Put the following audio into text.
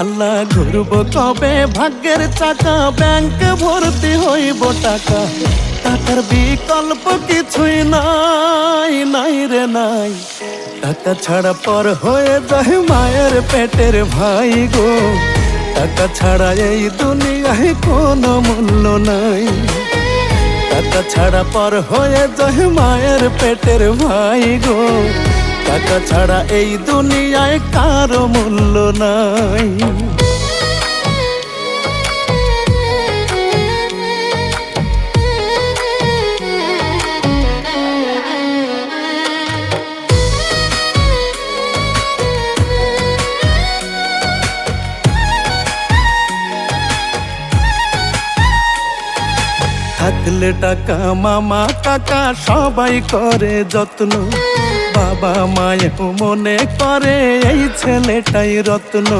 আল্লাহ ঘুরব কবে ভাগ্যের চাকা, ব্যাংকে ভর্তি হইব টাকা, টাকার বিকল্প কিছুই নাই, নাই রে নাই। টাকা ছাড়া পর হয়ে যায় মায়ের পেটের ভাই গো, টাকা ছাড়া এই দুনিয়ায় কোনো মূল্য নাই। টাকা ছাড়া পর হয়ে যায় মায়ের পেটের ভাই গো, টাকা ছাড়া এই দুনিয়ায় কারো মূল্য নাই। থাকলে টাকা মামা কাকা সবাই করে যত্ন, বাবা মায়েও মনে করে এই ছেলেটাই রত্ন।